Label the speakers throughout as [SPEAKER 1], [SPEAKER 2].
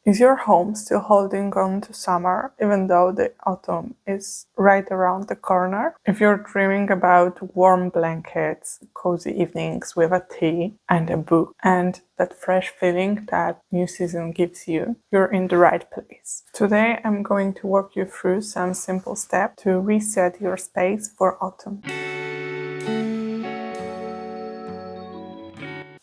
[SPEAKER 1] Is your home still holding on to summer, even though the autumn is right around the corner? If you're dreaming about warm blankets, cozy evenings with a tea and a book, and that fresh feeling that new season gives you, you're in the right place. Today, I'm going to walk you through some simple steps to reset your space for autumn.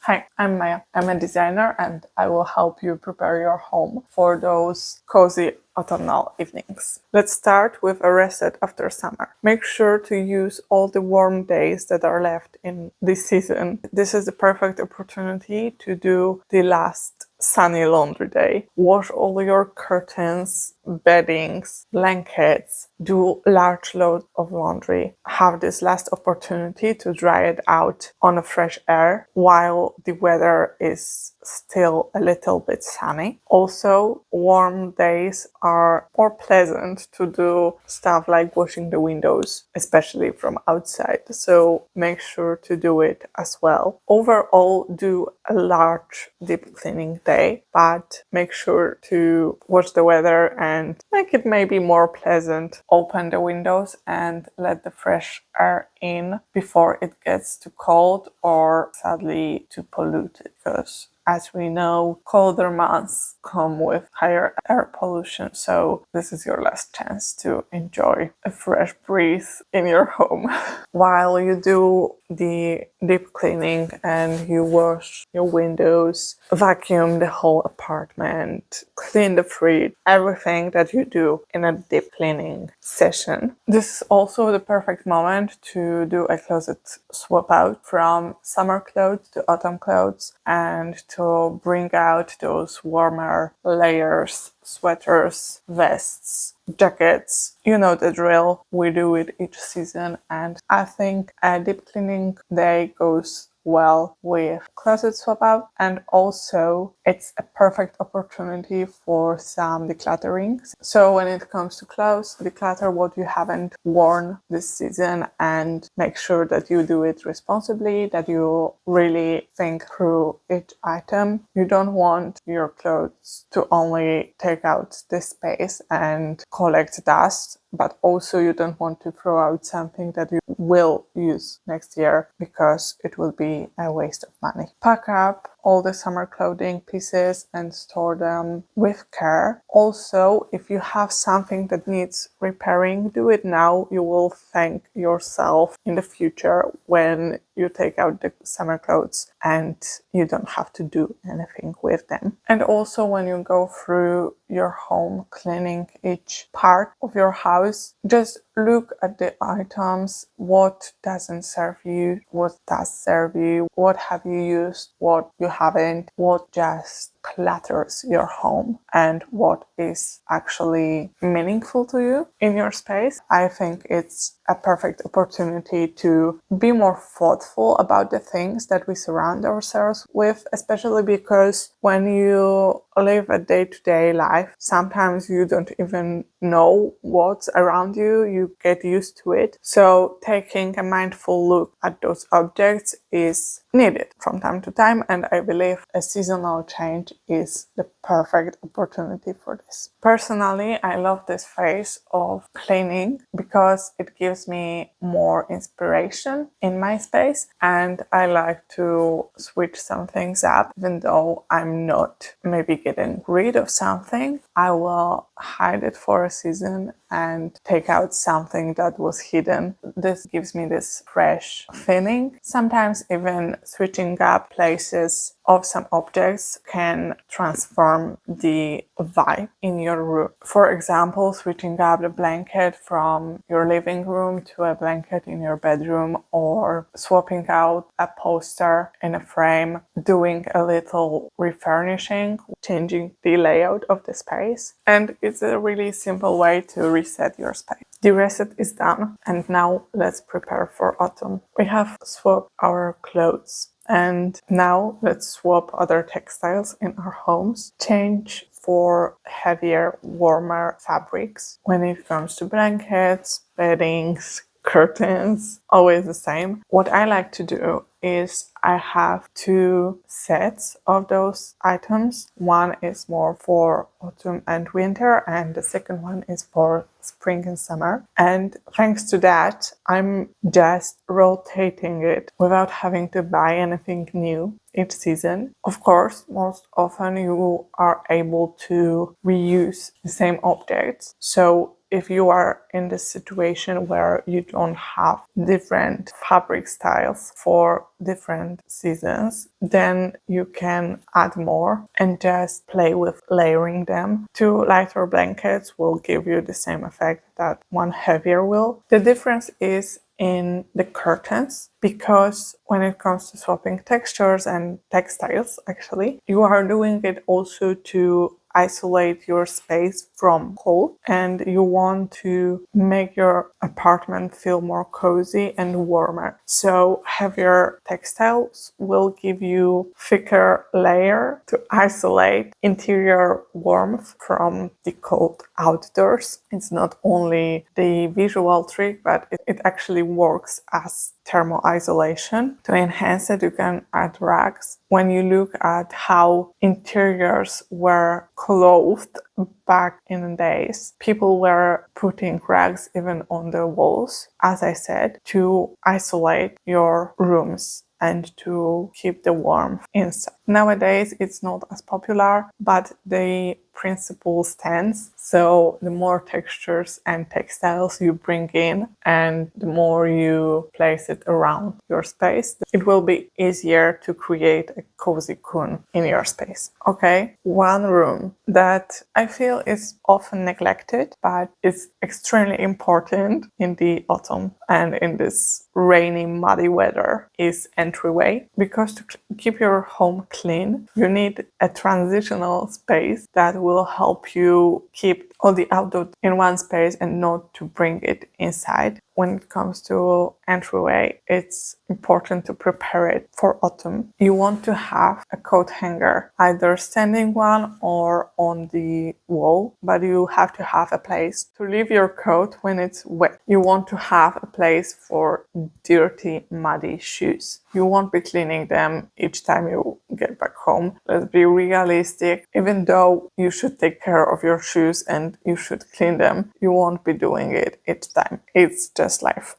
[SPEAKER 1] Hi, I'm Maya. I'm a designer and I will help you prepare your home for those cozy autumnal evenings. Let's start with a reset after summer. Make sure to use all the warm days that are left in this season. This is the perfect opportunity to do the last sunny laundry day. Wash all your curtains, beddings, blankets, do large load of laundry. Have this last opportunity to dry it out on a fresh air while the weather is still a little bit sunny. Also, warm days are more pleasant to do stuff like washing the windows, especially from outside. So make sure to do it as well. Overall, do a large deep cleaning day, but make sure to watch the weather and make it maybe more pleasant. Open the windows and let the fresh air in before it gets too cold or sadly too polluted, because as we know, colder months come with higher air pollution, so this is your last chance to enjoy a fresh breeze in your home. While you do the deep cleaning and you wash your windows, vacuum the whole apartment, clean the fridge, everything that you do in a deep cleaning session. This is also the perfect moment to do a closet swap out from summer clothes to autumn clothes and to bring out those warmer layers, sweaters, vests, jackets. You know the drill. We do it each season, and I think a deep cleaning day goes well with closet swap out, and also it's a perfect opportunity for some decluttering. So when it comes to clothes, declutter what you haven't worn this season and make sure that you do it responsibly, that you really think through each item. You don't want your clothes to only take out this space and collect dust, but also you don't want to throw out something that you will use next year because it will be a waste of money. Pack up all the summer clothing pieces and store them with care. Also, if you have something that needs repairing, do it now. You will thank yourself in the future when you take out the summer clothes and you don't have to do anything with them. And also when you go through your home, cleaning each part of your house, just look at the items, what doesn't serve you, what does serve you, what have you used, what you haven't, what just clutters your home, and what is actually meaningful to you in your space. I think it's a perfect opportunity to be more thoughtful about the things that we surround ourselves with, especially because when you live a day-to-day life, sometimes you don't even know what's around you, you get used to it. So taking a mindful look at those objects is needed from time to time, and I believe a seasonal change is the perfect opportunity for this. Personally, I love this phase of cleaning because it gives me more inspiration in my space, and I like to switch some things up. Even though I'm not maybe getting rid of something, I will hide it for a season and take out something that was hidden. This gives me this fresh feeling. Sometimes even switching up places of some objects can transform the vibe in your room. For example, switching up the blanket from your living room to a blanket in your bedroom, or swapping out a poster in a frame, doing a little refurnishing, changing the layout of the space. And it's a really simple way to reset your space. The reset is done, and now let's prepare for autumn. We have swapped our clothes, and now let's swap other textiles in our homes. Change for heavier, warmer fabrics when it comes to blankets, beddings, curtains, always the same. What I like to do is I have two sets of those items. One is more for autumn and winter, and the second one is for spring and summer. And thanks to that, I'm just rotating it without having to buy anything new each season. Of course, most often you are able to reuse the same objects. So if you are in the situation where you don't have different fabric styles for different seasons, then you can add more and just play with layering them. Two lighter blankets will give you the same effect that one heavier will. The difference is in the curtains, because when it comes to swapping textures and textiles, actually, you are doing it also to isolate your space from cold, and you want to make your apartment feel more cozy and warmer. So heavier textiles will give you thicker layer to isolate interior warmth from the cold outdoors. It's not only the visual trick, but it actually works as thermal isolation. To enhance it, you can add rugs. When you look at how interiors were clothed back in the days, people were putting rugs even on the walls, as I said, to isolate your rooms and to keep the warmth inside. Nowadays, it's not as popular, but the principle stands. So the more textures and textiles you bring in and the more you place it around your space, it will be easier to create a cozy cocoon in your space. Okay, one room that I feel is often neglected, but it's extremely important in the autumn and in this rainy, muddy weather is entryway. Because to keep your home clean, you need a transitional space that will help you keep all the outdoor in one space and not to bring it inside. When it comes to entryway, it's important to prepare it for autumn. You want to have a coat hanger, either standing one or on the wall, but you have to have a place to leave your coat when it's wet. You want to have a place for dirty, muddy shoes. You won't be cleaning them each time you get back home. Let's be realistic. Even though you should take care of your shoes and you should clean them, you won't be doing it each time. It's just life.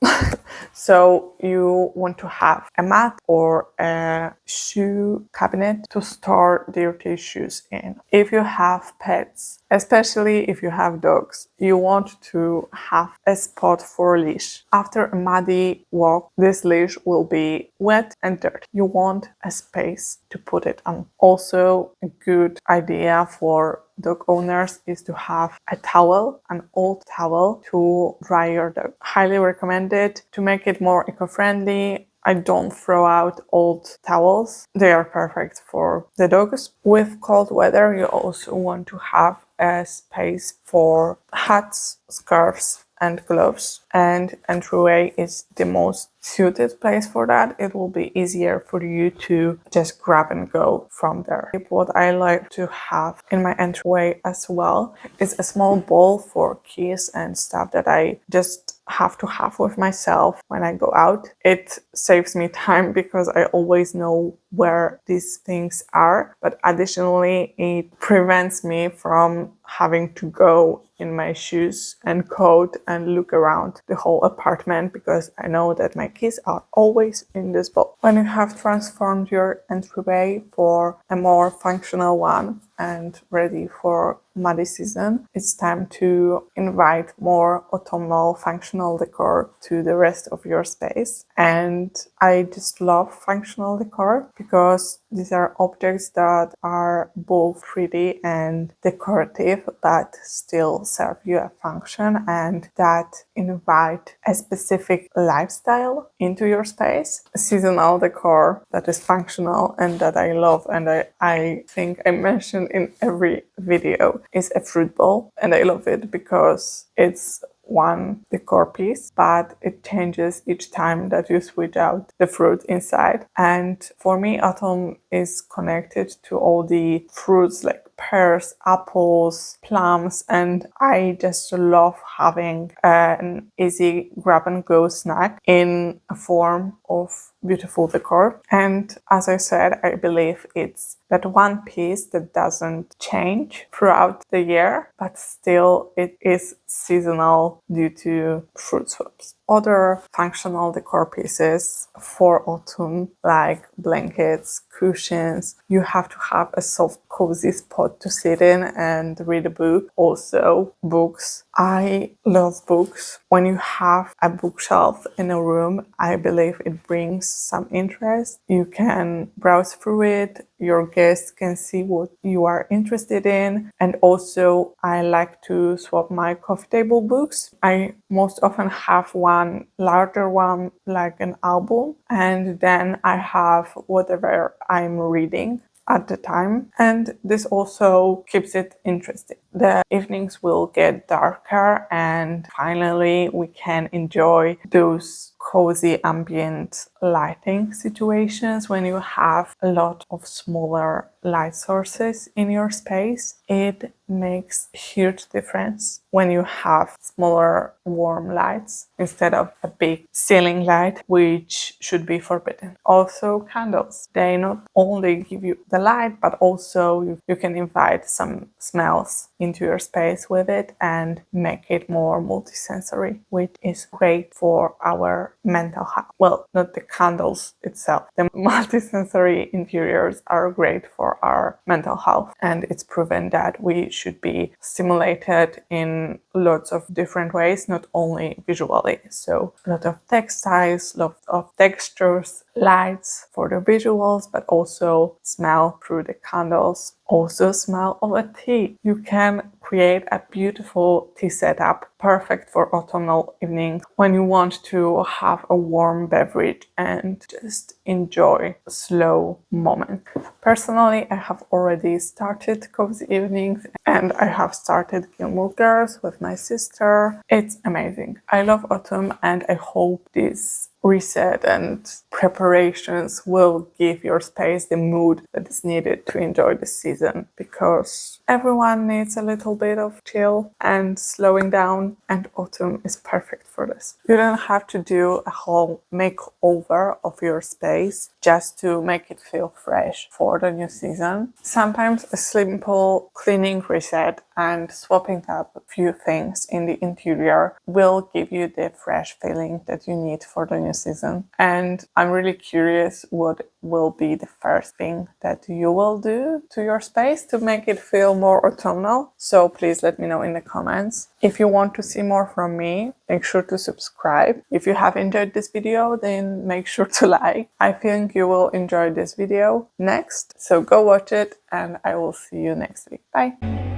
[SPEAKER 1] So you want to have a mat or a shoe cabinet to store dirty shoes in. If you have pets, especially if you have dogs, you want to have a spot for leash. After a muddy walk, this leash will be wet and dirty. You want a space to put it on. Also, a good idea for dog owners is to have a towel, an old towel to dry your dog. Highly recommended. To make it more eco-friendly, I don't throw out old towels. They are perfect for the dogs. With cold weather, you also want to have a space for hats, scarves, and gloves, and entryway is the most suited place for that. It will be easier for you to just grab and go from there. What I like to have in my entryway as well is a small bowl for keys and stuff that I just have to have with myself when I go out. It saves me time because I always know where these things are, but additionally it prevents me from having to go in my shoes and coat and look around the whole apartment because I know that my keys are always in this bowl. When you have transformed your entryway for a more functional one and ready for muddy season, it's time to invite more autumnal functional decor to the rest of your space. And I just love functional decor because these are objects that are both pretty and decorative but still serve you a function and that invite a specific lifestyle into your space. Seasonal decor that is functional and that I love and I think I mentioned in every video is a fruit bowl, and I love it because it's one decor piece, but it changes each time that you switch out the fruit inside. And for me, autumn is connected to all the fruits like pears, apples, plums, and I just love having an easy grab and go snack in a form of beautiful decor. And as I said, I believe it's that one piece that doesn't change throughout the year, but still it is seasonal due to fruit swaps. Other functional decor pieces for autumn, like blankets, cushions. You have to have a soft, cozy spot to sit in and read a book. Also, books. I love books. When you have a bookshelf in a room, I believe it brings some interest. You can browse through it. Your guests can see what you are interested in. And also, I like to swap my coffee table books. I most often have one larger one, like an album, and then I have whatever I'm reading at the time, and this also keeps it interesting. The evenings will get darker and finally we can enjoy those cozy ambient lighting situations. When you have a lot of smaller light sources in your space, it makes a huge difference when you have smaller warm lights instead of a big ceiling light, which should be forbidden. Also, candles. They not only give you the light, but also you can invite some smells into your space with it and make it more multisensory, which is great for our mental health. Well, not the candles itself. The multisensory interiors are great for our mental health, and it's proven that we should be stimulated in lots of different ways, not only visually. So a lot of textiles, lot of textures, lights for the visuals, but also smell through the candles. Also smell of a tea. You can create a beautiful tea setup, perfect for autumnal evenings when you want to have a warm beverage and just enjoy a slow moment. Personally, I have already started Cozy Evenings and I have started Gilmore Girls with my sister. It's amazing. I love autumn and I hope this reset and preparations will give your space the mood that is needed to enjoy the season, because everyone needs a little bit of chill and slowing down, and autumn is perfect for this. You don't have to do a whole makeover of your space just to make it feel fresh for the new season. Sometimes a simple cleaning reset and swapping up a few things in the interior will give you the fresh feeling that you need for the new season. And I'm really curious what will be the first thing that you will do to your space to make it feel more autumnal. So please let me know in the comments. If you want to see more from me, make sure to subscribe. If you have enjoyed this video, then make sure to like. I think you will enjoy this video next. So go watch it and I will see you next week. Bye!